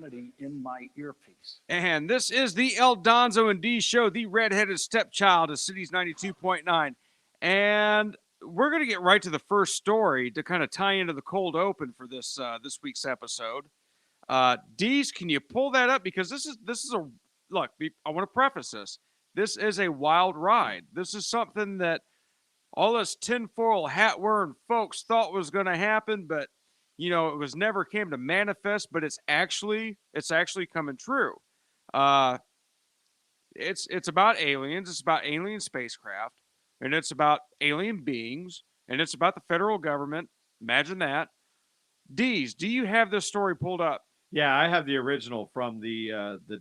profanity in my earpiece. And this is the El Donzo and Deez show, the redheaded stepchild of Cities 92.9. And we're going to get right to the first story to kind of tie into the cold open for this week's episode. Deez, can you pull that up? Because this is a look. I want to preface this. This is a wild ride. This is something that all us tinfoil hat wearing folks thought was going to happen, but it was never came to manifest. But it's actually coming true. Uh, it's about aliens. It's about alien spacecraft, and it's about alien beings, and it's about the federal government. Imagine that. Deez, do you have this story pulled up? Yeah, I have the original from the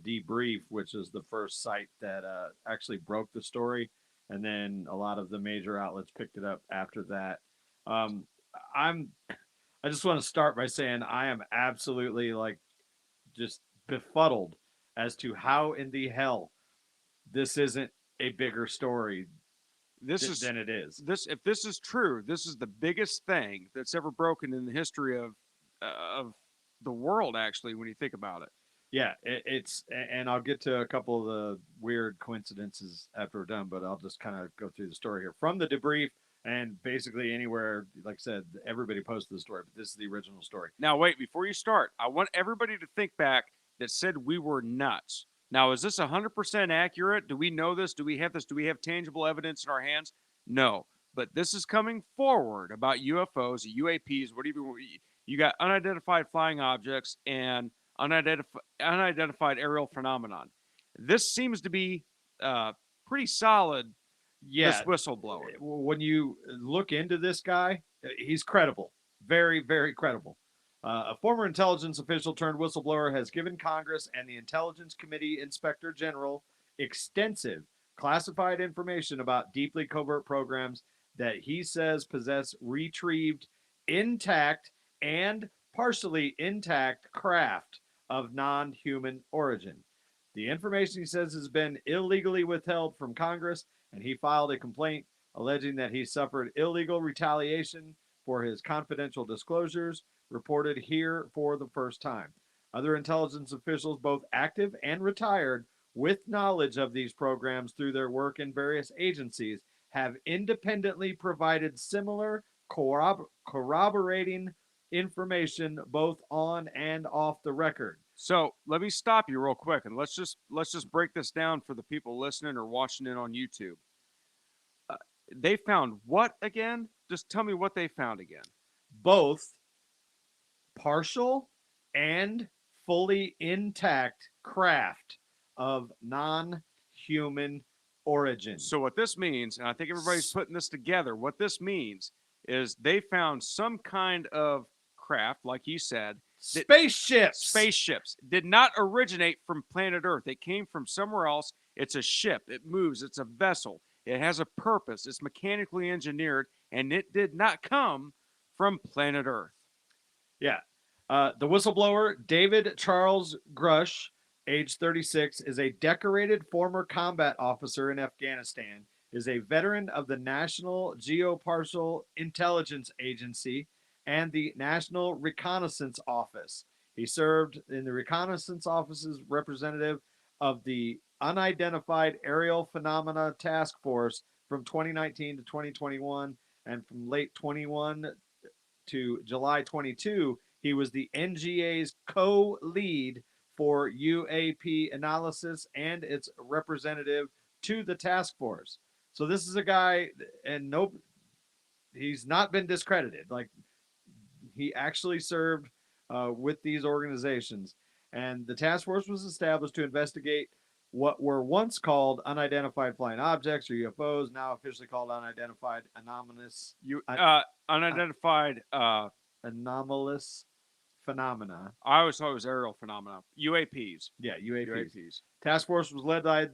debrief, which is the first site that actually broke the story, and then a lot of the major outlets picked it up after that. Um, I'm I just want to start by saying I am absolutely like just befuddled as to how in the hell this isn't a bigger story This is than it is. this if this is true, this is the biggest thing that's ever broken in the history of the world. Actually, when you think about it, Yeah, and I'll get to a couple of the weird coincidences after we're done, but I'll just kind of go through the story here from the debrief and basically anywhere. Like I said, everybody posted the story, but this is the original story. now wait before you start. I want everybody to think back that said we were nuts. Now, is this 100% accurate? Do we know this? Do we have this? Do we have tangible evidence in our hands? No. But this is coming forward about UFOs, UAPs, whatever you got, unidentified flying objects and unidentified aerial phenomenon. This seems to be pretty solid. This Yeah, whistleblower. when you look into this guy, he's credible, very, very credible. A former intelligence official turned whistleblower has given Congress and the Intelligence Committee Inspector General extensive classified information about deeply covert programs that he says possess retrieved intact and partially intact craft of non human origin. The information, he says, has been illegally withheld from Congress, and he filed a complaint alleging that he suffered illegal retaliation for his confidential disclosures, reported here for the first time. Other intelligence officials, both active and retired, with knowledge of these programs through their work in various agencies, have independently provided similar corroborating information both on and off the record. So let me stop you real quick and let's just break this down for the people listening or watching it on YouTube. Uh, they found what again? Just tell me what they found again. Both partial and fully intact craft of non human origin. So what this means, and I think everybody's putting this together, what this means is they found some kind of craft, like you said, spaceships did not originate from planet Earth. It came from somewhere else. It's a ship. It moves. It's a vessel. It has a purpose. It's mechanically engineered, and it did not come from planet Earth. Yeah. The whistleblower, David Charles Grush, age 36, is a decorated former combat officer in Afghanistan, is a veteran of the National Geospatial Intelligence Agency and the National Reconnaissance Office. He served in the Reconnaissance Office's representative of the Unidentified Aerial Phenomena Task Force from 2019 to 2021, and from late 21 to July 22, he was the NGA's co-lead for UAP analysis and its representative to the task force. So this is a guy, and nope, he's not been discredited. Like, he actually served with these organizations. And the task force was established to investigate what were once called unidentified flying objects or UFOs, now officially called unidentified anomalous Unidentified. anomalous phenomena. I always thought it was aerial phenomena. UAPs. Yeah, UAPs. UAPs. Task force was led by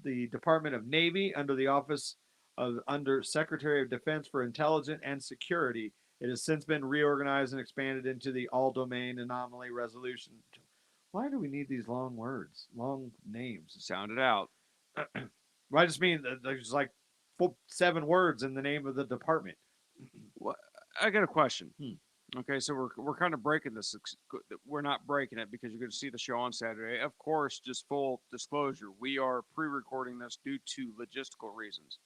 the Department of Navy under the office of Under Secretary of Defense for Intelligence and Security. It has since been reorganized and expanded into the All-Domain Anomaly Resolution. Why do we need these long words, long names? Sound it out. Well, I just mean there's like 7 words in the name of the department. What? I got a question. Okay, so we're kind of breaking this. We're not breaking it because you're going to see the show on Saturday. Of course, just full disclosure, we are pre-recording this due to logistical reasons.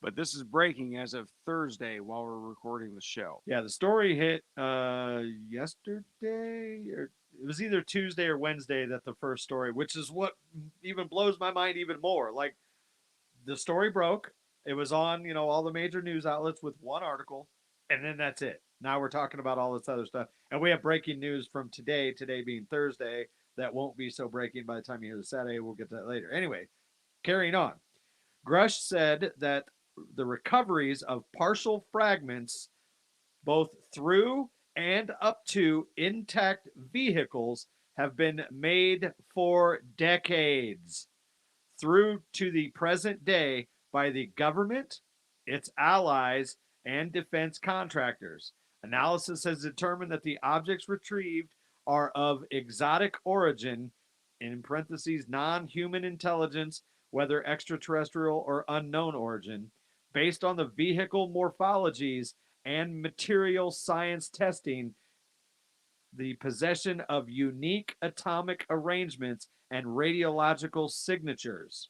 But this is breaking as of Thursday while we're recording the show. Yeah, the story hit yesterday, or it was either Tuesday or Wednesday that the first story, which is what even blows my mind even more. Like the story broke. It was on, all the major news outlets with one article, and then that's it. Now we're talking about all this other stuff. And we have breaking news from today being Thursday, that won't be so breaking by the time you hear the Saturday. We'll get to that later. Anyway, carrying on. Grush said that the recoveries of partial fragments, both through and up to intact vehicles, have been made for decades through to the present day by the government, its allies, and defense contractors. Analysis has determined that the objects retrieved are of exotic origin, in parentheses, non-human intelligence, whether extraterrestrial or unknown origin, based on the vehicle morphologies and material science testing, the possession of unique atomic arrangements and radiological signatures.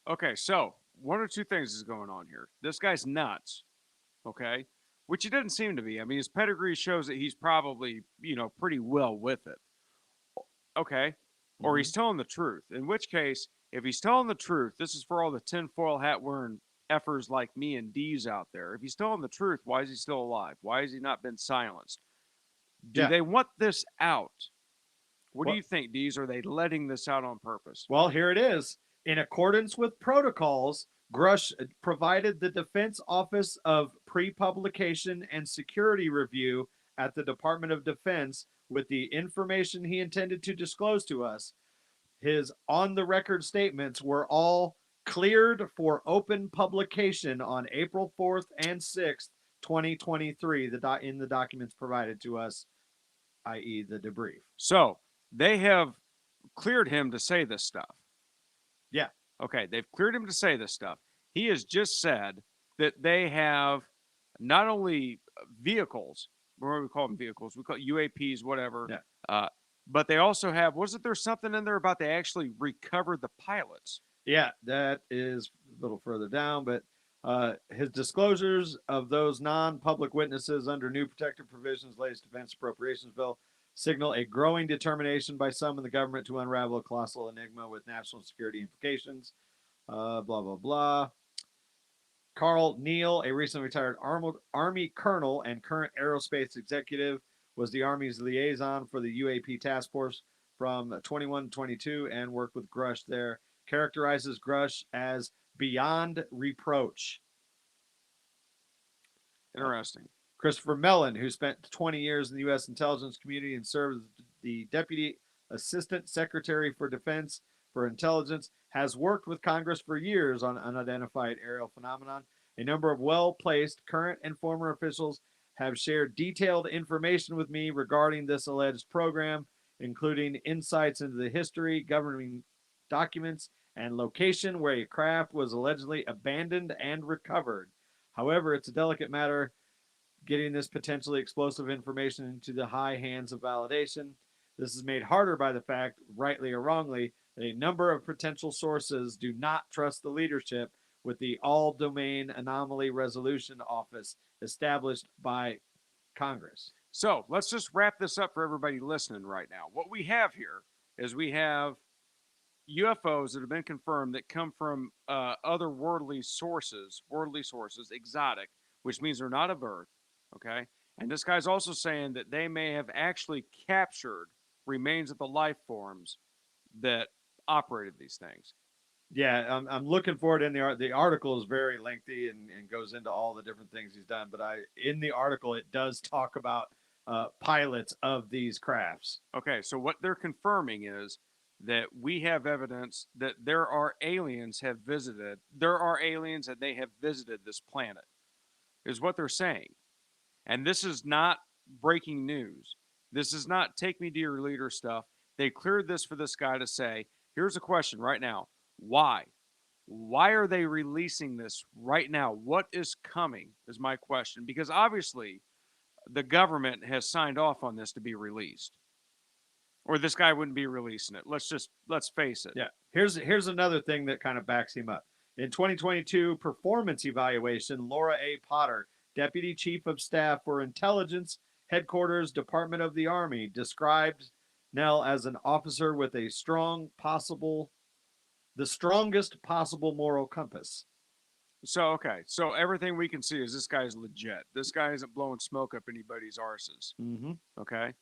Okay, so one or two things is going on here. This guy's nuts, okay? Which he doesn't seem to be. I mean, his pedigree shows that he's probably, pretty well with it. Okay. Or he's telling the truth. In which case, if he's telling the truth, this is for all the tinfoil hat wearing effers like me and Deez out there. If he's telling the truth, why is he still alive? Why has he not been silenced? Do Yeah. they want this out? What do Well- you think, Deez? Are they letting this out on purpose? Well, here it is. In accordance with protocols, Grush provided the Defense Office of Pre-Publication and Security Review at the Department of Defense with the information he intended to disclose to us. His on-the-record statements were all cleared for open publication on April 4th and 6th, 2023, in the documents provided to us, i.e. the debrief. So they have cleared him to say this stuff. Yeah. Okay, they've cleared him to say this stuff. He has just said that they have not only vehicles, what do we call them vehicles? We call it UAPs, whatever. Yeah. But they also have, wasn't there something in there about they actually recovered the pilots? Yeah, that is a little further down, but his disclosures of those non-public witnesses under new protective provisions, latest defense appropriations bill, signal a growing determination by some in the government to unravel a colossal enigma with national security implications. Blah, blah, blah. Carl Neal, a recently retired Army colonel and current aerospace executive, was the Army's liaison for the UAP task force from 21 to 22 and worked with Grush there. Characterizes Grush as beyond reproach. Interesting. Christopher Mellon, who spent 20 years in the U.S. intelligence community and served as the Deputy Assistant Secretary for Defense for Intelligence, has worked with Congress for years on unidentified aerial phenomenon. A number of well-placed current and former officials have shared detailed information with me regarding this alleged program, including insights into the history, governing documents, and location where a craft was allegedly abandoned and recovered. However, it's a delicate matter getting this potentially explosive information into the high hands of validation. This is made harder by the fact, rightly or wrongly, that a number of potential sources do not trust the leadership with the All-Domain Anomaly Resolution Office established by Congress. So let's just wrap this up for everybody listening right now. What we have here is we have UFOs that have been confirmed that come from other worldly sources, exotic, which means they're not of Earth, okay? And this guy's also saying that they may have actually captured remains of the life forms that operated these things. Yeah, I'm looking for it in the article is very lengthy and goes into all the different things he's done. But in the article, it does talk about pilots of these crafts. Okay, so what they're confirming is that we have evidence that there are aliens and they have visited this planet, is what they're saying. And this is not breaking news. This is not take me to your leader stuff. They cleared this for this guy to say, here's a question right now. Why? Why are they releasing this right now? What is coming is my question. Because obviously, the government has signed off on this to be released, or this guy wouldn't be releasing it. Let's face it. Yeah. Here's another thing that kind of backs him up. In 2022 performance evaluation, Laura A. Potter, Deputy Chief of Staff for Intelligence, Headquarters, Department of the Army, described Nell as an officer with the strongest possible moral compass. So okay, so everything we can see is this guy's legit. This guy isn't blowing smoke up anybody's arses. Mm-hmm. Okay.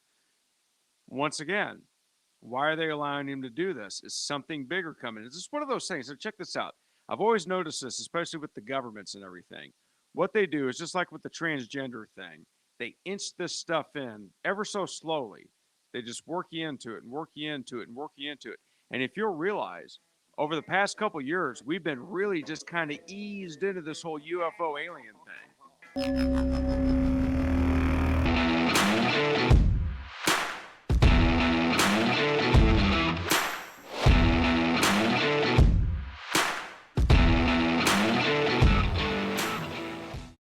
Once again, why are they allowing him to do this? Is something bigger coming? It's just one of those things. So check this out. I've always noticed this, especially with the governments and everything. What they do is just like with the transgender thing. They inch this stuff in ever so slowly. They just work you into it and work you into it and work you into it. And if you'll realize, over the past couple years, we've been really just kind of eased into this whole UFO alien thing.